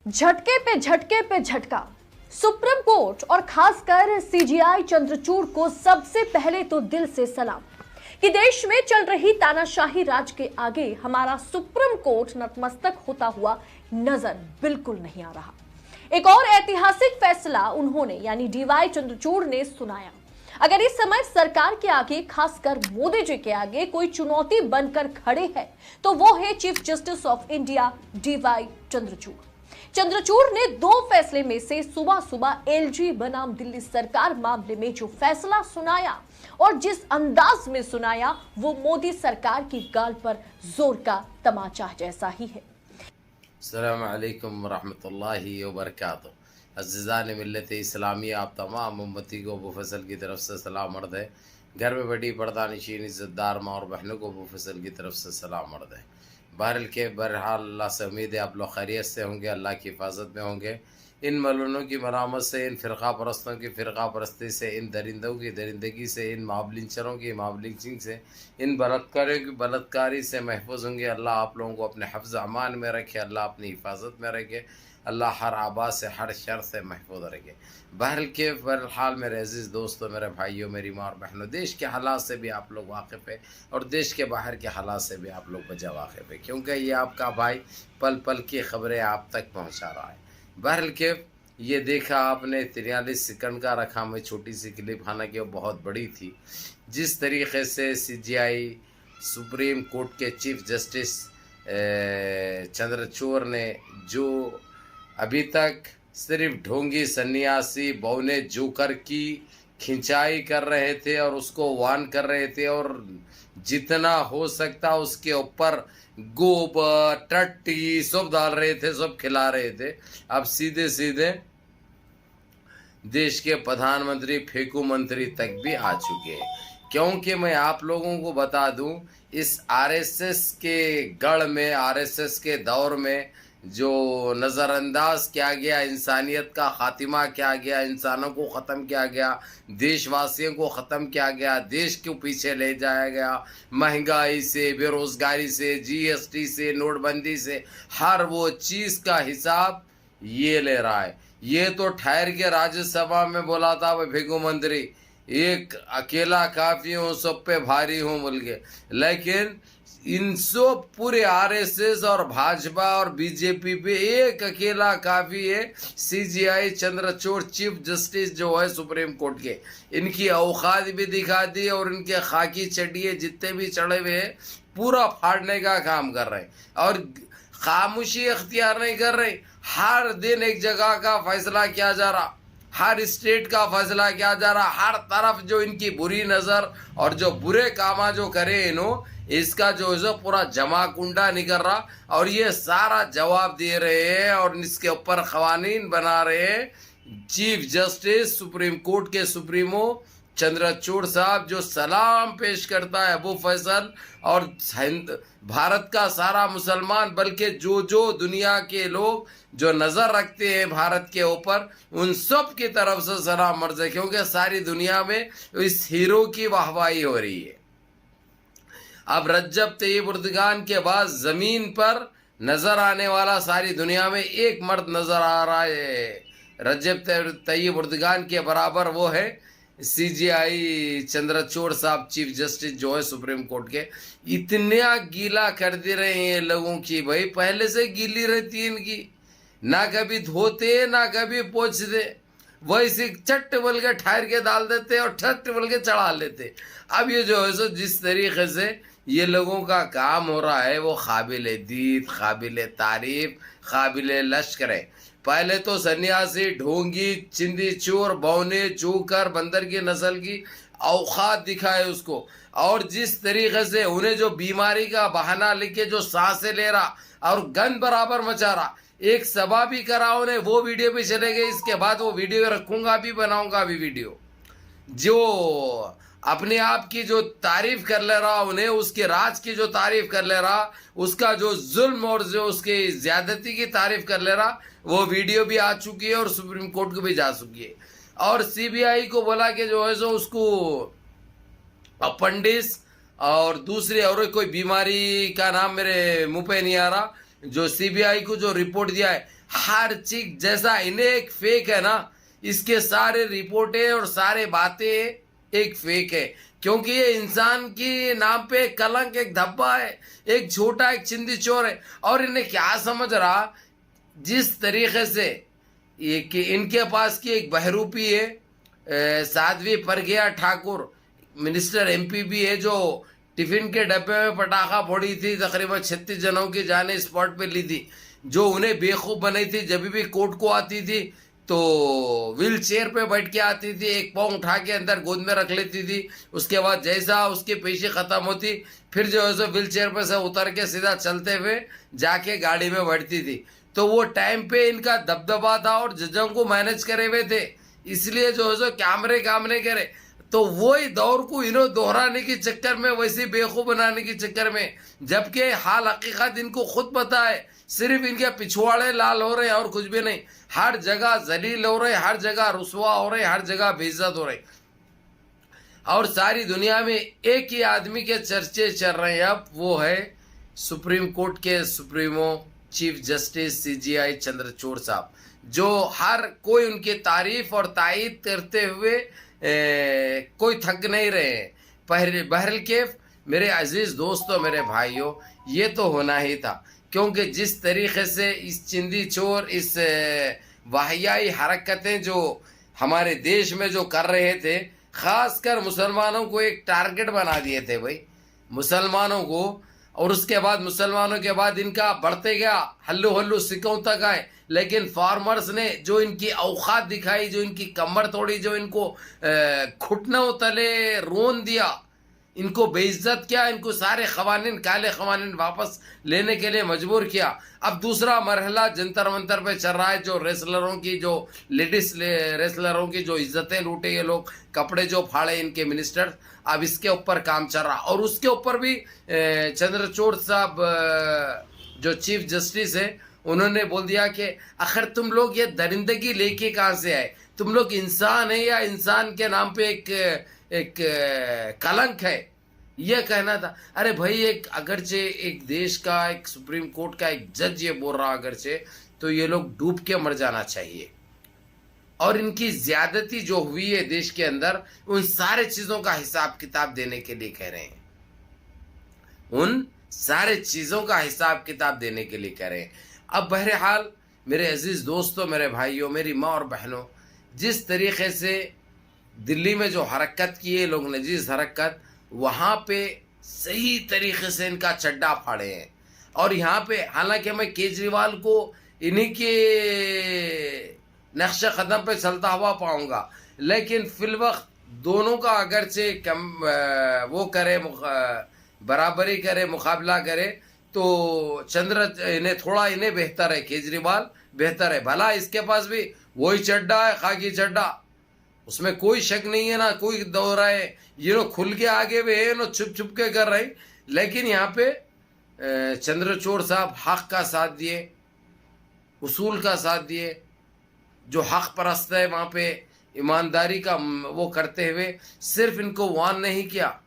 झटके पे झटका। सुप्रीम कोर्ट और खासकर सीजीआई चंद्रचूड़ को सबसे पहले तो दिल से सलाम कि देश में चल रही तानाशाही राज के आगे हमारा सुप्रीम कोर्ट नतमस्तक होता हुआ नजर बिल्कुल नहीं आ रहा। एक और ऐतिहासिक फैसला उन्होंने यानी डीवाई चंद्रचूड़ ने सुनाया। अगर इस समय सरकार के आगे, खासकर मोदी जी के आगे कोई चुनौती बनकर खड़े है तो वो है chief justice of India DY Chandrachud. Chandrachud ने दो फैसले में से सुबह सुबह एलजी बनाम दिल्ली सरकार मामले में जो फैसला सुनाया और जिस अंदाज में सुनाया वो मोदी सरकार की गाल पर जोर का तमाचा जैसा ही है। अस्सलाम वालेकुम वरहमतुल्लाहि वबरकातुहू। अज़ीज़ान मिल्लत इस्लामी, आप तमाम उम्मती को अबू फैसल की तरफ से सलाम अर्ज़ है। घर में बड़ी पर्दानशीन इज़्ज़तदार माँ और बहनों को अबू फैसल की तरफ से सलाम अर्ज़ है। बहरहाल अल्लाह से उम्मीद है आप लोग खैरियत से होंगे, अल्लाह की हिफाजत में होंगे। इन मलूनों की मरामत से, इन फ़िरक़ा परस्तों की फ़िरक़ा परस्ती से, इन दरिंदों की दरिंदगी से, इन माबलिंचरों की माबलिंचिंग से, इन बलात्कारियों की बलात्कारी से महफूज होंगे। अल्लाह आप लोगों को अपने हफ्ज़ अमान में रखे, अल्लाह अपनी हिफाजत में रखे, अल्लाह हर आबाद से, हर शर से महफूज रखे। बहरहाल मेरे अज़ीज़ दोस्तों, मेरे भाइयों, मेरी माँ और बहनों, देश के हालात से भी आप लोग वाकिफ़ है और देश के बाहर के हालात से भी आप लोग बजा वाकिफ़ है, क्योंकि ये आपका भाई पल पल की ख़बरें आप तक पहुँचा रहा है। बहरहाल ये देखा आपने 43 सेकंड का रखा, मैं छोटी सी क्लिप, हालांकि वो बहुत बड़ी थी। जिस तरीक़े से सीजीआई सुप्रीम कोर्ट के चीफ जस्टिस चंद्रचूड़ ने जो अभी तक सिर्फ ढोंगी सन्यासी बौने जोकर की खिंचाई कर रहे थे और उसको वार्न कर रहे थे और जितना हो सकता उसके ऊपर गोबर टट्टी सब डाल रहे थे, सब खिला रहे थे। अब सीधे सीधे देश के प्रधानमंत्री फेंकू मंत्री तक भी आ चुके हैं। क्योंकि मैं आप लोगों को बता दूं, इस आरएसएस के गढ़ में, आरएसएस के दौर में जो नज़रअंदाज किया गया, इंसानियत का खात्मा किया गया, इंसानों को ख़त्म किया गया, देशवासियों को ख़त्म किया गया, देश को पीछे ले जाया गया, महंगाई से, बेरोज़गारी से, जीएसटी से, नोटबंदी से, हर वो चीज़ का हिसाब ये ले रहा है। ये तो ठहर के राज्यसभा में बोला था भाई फेंकू मंत्री, एक अकेला काफ़ी हूँ, सब पे भारी हूँ बोल के, लेकिन इन सब पूरे आरएसएस और भाजपा और बीजेपी पे एक अकेला काफ़ी है, सीजीआई चंद्रचूड़ चीफ जस्टिस जो है सुप्रीम कोर्ट के। इनकी औकात भी दिखा दी और इनके खाकी चढ़िए जितने भी चढ़े हुए हैं पूरा फाड़ने का काम कर रहे हैं और खामोशी अख्तियार नहीं कर रहे। हर दिन एक जगह का फैसला किया जा रहा, हर स्टेट का फैसला किया जा रहा, हर तरफ जो इनकी बुरी नज़र और जो बुरे कामा जो करे इन्हों, इसका जो है पूरा जमा कुंडा निकल रहा और ये सारा जवाब दे रहे हैं और इसके ऊपर क़वानीन बना रहे हैं। चीफ जस्टिस सुप्रीम कोर्ट के सुप्रीमो चंद्रचूड़ साहब जो सलाम पेश करता है अबू फैसल और भारत का सारा मुसलमान, बल्कि जो दुनिया के लोग जो नज़र रखते हैं भारत के ऊपर, उन सब की तरफ से सलाम अर्ज़ है, क्योंकि सारी दुनिया में इस हीरो की वाहवाही हो रही है। अब रजब तैयब उर्दगान के बाद ज़मीन पर नज़र आने वाला सारी दुनिया में एक मर्द नज़र आ रहा है, रजब तैयब उर्दगान के बराबर, वो है सीजीआई चंद्रचूड़ साहब चीफ जस्टिस जो है सुप्रीम कोर्ट के। इतना गीला कर दे रहे हैं लोगों की, भाई पहले से गीली रहती है इनकी, ना कभी धोते ना कभी पोंछते, वैसे चट्ट बोल के ठहर के डाल देते और ठट्ट बोल के चढ़ा लेते। अब ये जो है सो जिस तरीके से ये लोगों का काम हो रहा है वो काबिल दीद, काबिल तारीफ, काबिल लश्कर है। पहले तो सन्यासी, ढोंगी, चिंदी चोर, बौने, चूकर, बंदर की नस्ल की औकात दिखाए उसको, और जिस तरीके से उन्हें जो बीमारी का बहाना लेके जो सांसें ले रहा और गंद बराबर मचा रहा, एक सभा भी करा उन्हें, वो वीडियो भी चले गए। इसके बाद वो वीडियो रखूंगा भी, बनाऊंगा भी वीडियो। जो अपने आप की जो तारीफ कर ले रहा उन्हें, उसके राज की जो तारीफ कर ले रहा, उसका जो जुल्म और जो उसकी ज्यादती की तारीफ कर ले रहा, वो वीडियो भी आ चुकी है और सुप्रीम कोर्ट को भी जा चुकी है। और सीबीआई को बोला कि जो है सो उसको अपेंडिक्स और दूसरी और कोई बीमारी का नाम मेरे मुंह पे नहीं आ रहा, जो सीबीआई को जो रिपोर्ट दिया है, हर चीज जैसा इन्हें एक फेक है ना, इसके सारे रिपोर्टें और सारे बातें एक फेक है, क्योंकि ये इंसान की नाम पे एक कलंक, एक धब्बा है, एक छोटा एक चिंदी चोर है। और इन्हें क्या समझ रहा, जिस तरीके से ये कि इनके पास की एक बहरूपी है साध्वी प्रज्ञा ठाकुर, मिनिस्टर एमपी भी है, जो टिफिन के डब्बे में पटाखा फोड़ी थी, तकरीबन 36 जनों की जाने स्पॉट पे ली थी, जो उन्हें बेवकूफ बनाई थी। जब भी कोर्ट को आती थी तो व्हील चेयर पे बैठ के आती थी, एक पाँव उठा के अंदर गोद में रख लेती थी। उसके बाद जैसा उसकी पेशी खत्म होती, फिर जो है सो व्हील चेयर पे से उतर के सीधा चलते हुए जाके गाड़ी में बैठती थी। तो वो टाइम पे इनका दबदबा था और जजों को मैनेज करे हुए थे, इसलिए जो है सो कैमरे काम नहीं करे। तो वही दौर को इन्हों दोहराने के चक्कर में, वैसे बेवकूफ बनाने के चक्कर में, जबकि हाल हकीकत इनको खुद पता है, सिर्फ इनके पिछवाड़े लाल हो रहे हैं और कुछ भी नहीं। हर जगह जलील हो रहे, हर जगह रुसवा हो रहे, हर जगह बेइज्जत हो रहे। और सारी दुनिया में एक ही आदमी के चर्चे चल रहे हैं अब, वो है सुप्रीम कोर्ट के supremo chief justice CGI Chandrachud साहब, जो हर कोई उनकी तारीफ और तायीद करते हुए कोई थक नहीं रहे हैं। बहरल के मेरे अजीज दोस्तों, मेरे भाइयों, ये तो होना ही था, क्योंकि जिस तरीके से इस चिंदी चोर, इस वाहियाई हरकतें जो हमारे देश में जो कर रहे थे, खासकर मुसलमानों को एक टारगेट बना दिए थे भाई, मुसलमानों को। और उसके बाद मुसलमानों के बाद इनका बढ़ते गया, हल्लू हल्लू सिखों तक आए। लेकिन फार्मर्स ने जो इनकी औकात दिखाई, जो इनकी कमर तोड़ी, जो इनको घुटनों तले रोन दिया, इनको बेइज्जत किया, इनको सारे खवानीन, काले खवानीन वापस लेने के लिए मजबूर किया। अब दूसरा मरहला जंतर मंतर पे चल रहा है, जो रेसलरों की, जो लेडीज रेसलरों की जो इज्जतें लूटे ये लोग, कपड़े जो फाड़े इनके मिनिस्टर, अब इसके ऊपर काम चल रहा। और उसके ऊपर भी चंद्रचूड़ साहब जो चीफ जस्टिस है, उन्होंने बोल दिया कि आखिर तुम लोग ये दरिंदगी लेके कहाँ से आए, तुम लोग इंसान है या इंसान के नाम पे एक कलंक है, ये कहना था। अरे भाई, एक अगरचे एक देश का, एक सुप्रीम कोर्ट का एक जज ये बोल रहा अगरचे, तो ये लोग डूब के मर जाना चाहिए। और इनकी ज्यादती जो हुई है देश के अंदर, उन सारे चीजों का हिसाब किताब देने के लिए कह रहे हैं, उन सारे चीजों का हिसाब किताब देने के लिए कह रहे हैं। अब बहरहाल मेरे अजीज दोस्तों, मेरे भाइयों, मेरी माँ और बहनों, जिस तरीके से दिल्ली में जो हरकत की है लोग ने, जिस हरकत, वहाँ पे सही तरीके से इनका चड्डा फाड़े हैं। और यहाँ पे हालांकि मैं केजरीवाल को इन्हीं के नक्शे कदम पे चलता हुआ पाऊंगा, लेकिन फिलवक्त दोनों का अगरचे कम वो करे, बराबरी करे, मुकाबला करे, तो इन्हें थोड़ा इन्हें बेहतर है, केजरीवाल बेहतर है। भला इसके पास भी वही चड्डा है, खाकी चड्डा, उसमें कोई शक नहीं है ना, कोई दौर है। ये लोग खुल के आगे भी है ना, छुप छुप के कर रहे, लेकिन यहाँ पे चंद्रचूड़ साहब हक का साथ दिए, उसूल का साथ दिए, जो हक परस्त है वहाँ पे ईमानदारी का वो करते हुए सिर्फ इनको वार्न नहीं किया,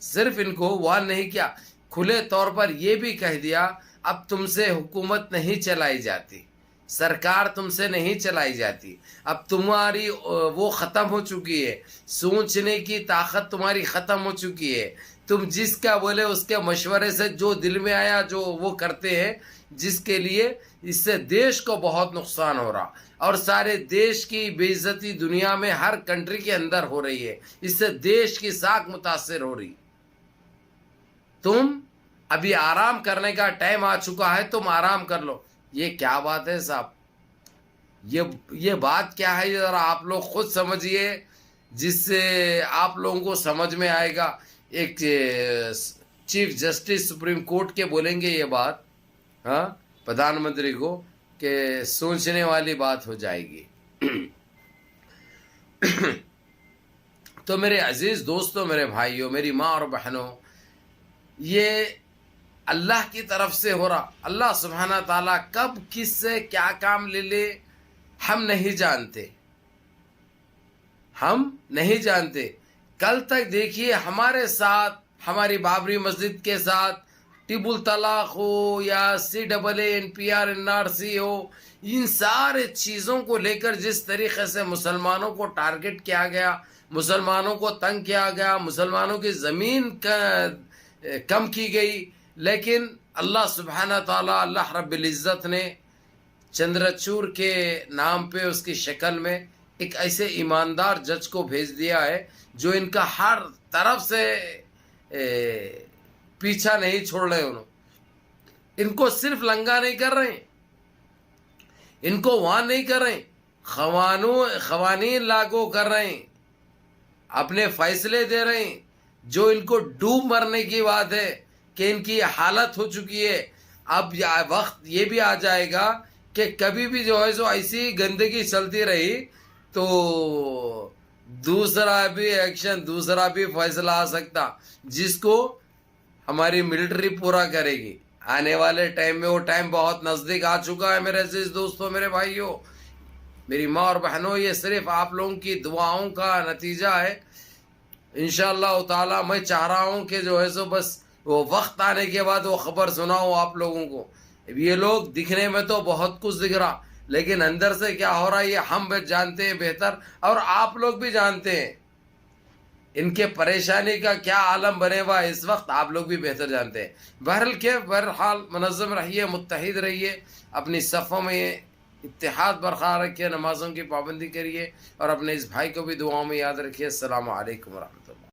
सिर्फ इनको वार्न नहीं किया, खुले तौर पर ये भी कह दिया अब तुमसे हुकूमत नहीं चलाई जाती, सरकार तुमसे नहीं चलाई जाती, अब तुम्हारी वो ख़त्म हो चुकी है, सोचने की ताकत तुम्हारी ख़त्म हो चुकी है, तुम जिसका बोले उसके मशवरे से जो दिल में आया जो वो करते हैं, जिसके लिए इससे देश को बहुत नुकसान हो रहा और सारे देश की बेइज्जती दुनिया में हर कंट्री के अंदर हो रही है, इससे देश की साख मुतासिर हो रही। तुम अभी आराम करने का टाइम आ चुका है, तुम आराम कर लो। ये क्या बात है साहब, ये बात क्या है, जरा आप लोग खुद समझिए, जिससे आप लोगों को समझ में आएगा। एक चीफ जस्टिस सुप्रीम कोर्ट के बोलेंगे ये बात, हाँ, प्रधानमंत्री को, कि सोचने वाली बात हो जाएगी। तो मेरे अजीज दोस्तों, मेरे भाइयों, मेरी माँ और बहनों, ये अल्लाह की तरफ से हो रहा। अल्लाह सुब्हाना ताला कब किससे क्या काम ले ले हम नहीं जानते, हम नहीं जानते। कल तक देखिए हमारे साथ, हमारी बाबरी मस्जिद के साथ, टिबुल तलाक हो या CAA NPR NRC हो, इन सारे चीज़ों को लेकर जिस तरीके से मुसलमानों को टारगेट किया गया, मुसलमानों को तंग किया गया, मुसलमानों की ज़मीन कम की गई, लेकिन अल्लाह सुब्हाना ताला अल्लाह रब्बुल इज़्ज़त ने चंद्रचूड़ के नाम पे उसकी शक्ल में एक ऐसे ईमानदार जज को भेज दिया है जो इनका हर तरफ से पीछा नहीं छोड़ रहे। उन्होंने इनको सिर्फ लंगा नहीं कर रहे, इनको वहां नहीं कर रहे, खवानीन लागू कर रहे हैं, अपने फैसले दे रहे हैं। जो इनको डूब मरने की बात है कि इनकी हालत हो चुकी है, अब वक्त ये भी आ जाएगा कि कभी भी जो है सो ऐसी गंदगी चलती रही तो दूसरा भी एक्शन, दूसरा भी फैसला आ सकता जिसको हमारी मिलिट्री पूरा करेगी। आने वाले टाइम में वो टाइम बहुत नज़दीक आ चुका है मेरे अजीज दोस्तों, मेरे भाइयों, मेरी माँ और बहनों। ये सिर्फ आप लोगों की दुआओं का नतीजा है। इंशाअल्लाह ताला मैं चाह रहा हूँ कि जो है सो बस वो वक्त आने के बाद वो खबर सुनाऊँ आप लोगों को। ये लोग दिखने में तो बहुत कुछ दिख रहा, लेकिन अंदर से क्या हो रहा है ये हम जानते हैं बेहतर, और आप लोग भी जानते हैं। इनके परेशानी का क्या आलम बने हुआ इस वक्त आप लोग भी बेहतर जानते हैं। बहरहाल मुनज़्ज़म रहिए, मुत्तहिद रहिए, अपनी सफ़ों में इत्तेहाद बरकरार रखिए, नमाज़ों की पाबंदी करिए और अपने इस भाई को भी दुआओं में याद रखिए। अस्सलामु अलैकुम व रहमतुल्लाह।